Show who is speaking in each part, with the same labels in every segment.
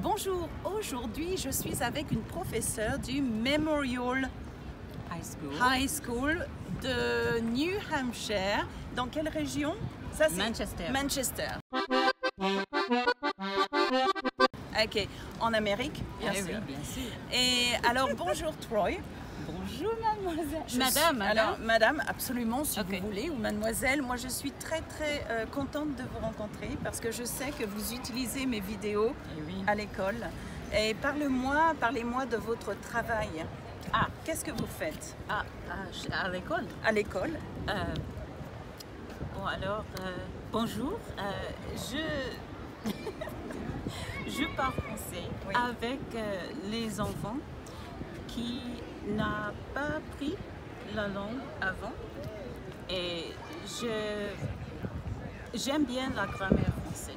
Speaker 1: Bonjour, aujourd'hui je suis avec une professeure du Memorial High School de New Hampshire. Dans quelle région? Ça,
Speaker 2: Manchester.
Speaker 1: Manchester. Ok, en Amérique, bien sûr.
Speaker 2: Oui, bien sûr.
Speaker 1: Et alors bonjour Troy.
Speaker 2: Bonjour mademoiselle.
Speaker 1: Madame. Alors madame, absolument si
Speaker 2: Okay.
Speaker 1: vous voulez, ou mademoiselle. Moi je suis très contente de vous rencontrer parce que je sais que vous utilisez mes vidéos à l'école. Et parlez-moi de votre travail.
Speaker 2: Ah,
Speaker 1: qu'est-ce que vous faites
Speaker 2: à l'école?
Speaker 1: à l'école?
Speaker 2: Bon alors, bonjour. Je parle français avec les enfants qui n'ont pas appris la langue avant. Et j'aime bien la grammaire française.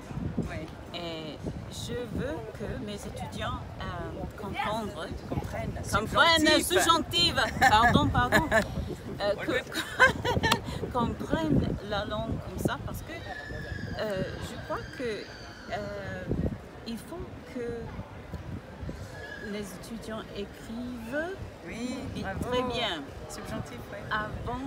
Speaker 1: Oui.
Speaker 2: Et je veux que mes étudiants comprennent subjonctive, comprennent la langue comme ça, parce que je crois que il faut que les étudiants écrivent très bien
Speaker 1: Subjonctif, oui.
Speaker 2: avant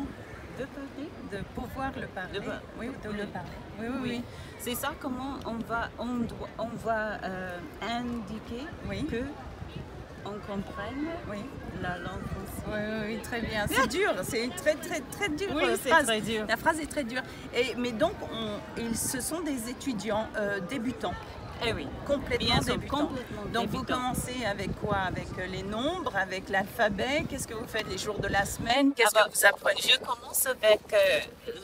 Speaker 2: de parler.
Speaker 1: De pouvoir le parler. De le parler. Oui.
Speaker 2: C'est ça comment on va indiquer que on comprenne la langue française.
Speaker 1: Oui, très bien. C'est dur, c'est très dur.
Speaker 2: Oui, c'est très dur.
Speaker 1: La phrase est très dure. Mais donc, ce sont des étudiants débutants.
Speaker 2: Eh oui,
Speaker 1: complètement débutants. Donc
Speaker 2: débutants.
Speaker 1: Vous commencez avec quoi? Avec les nombres, avec l'alphabet. Qu'est-ce que vous faites les jours de la semaine? Qu'est-ce que vous apprenez?
Speaker 2: Je commence avec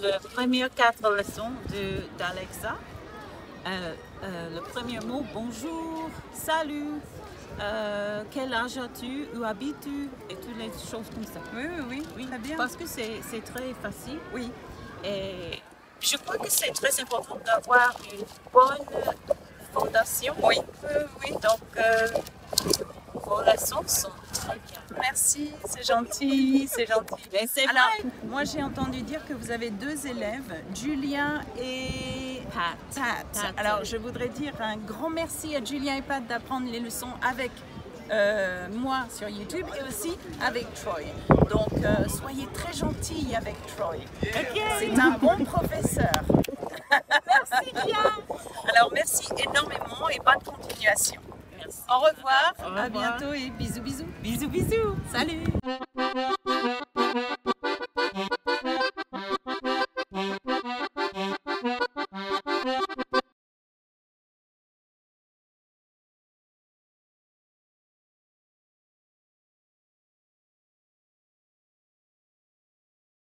Speaker 2: les premières 4 leçons d'Alexa. Le premier mot, bonjour, salut, quel âge as-tu, où habites-tu, et toutes les choses comme ça.
Speaker 1: Oui, très bien.
Speaker 2: Parce que c'est très facile.
Speaker 1: Oui.
Speaker 2: Et je crois que c'est très important d'avoir une bonne fondation.
Speaker 1: Oui.
Speaker 2: Donc, vos leçons sont très bien.
Speaker 1: Merci, c'est gentil, c'est gentil.
Speaker 2: Mais c'est
Speaker 1: Alors,
Speaker 2: vrai.
Speaker 1: moi j'ai entendu dire que vous avez 2 élèves, Julien et Pat. Alors, je voudrais dire un grand merci à Julien et Pat d'apprendre les leçons avec moi sur YouTube et aussi avec Troy. Donc, soyez très gentils avec Troy. C'est un bon professeur.
Speaker 2: Merci bien.
Speaker 1: Alors, merci énormément et bonne continuation.
Speaker 2: Merci.
Speaker 1: Au revoir,
Speaker 2: Au revoir.
Speaker 1: à bientôt et bisous.
Speaker 2: Bisous.
Speaker 1: Salut.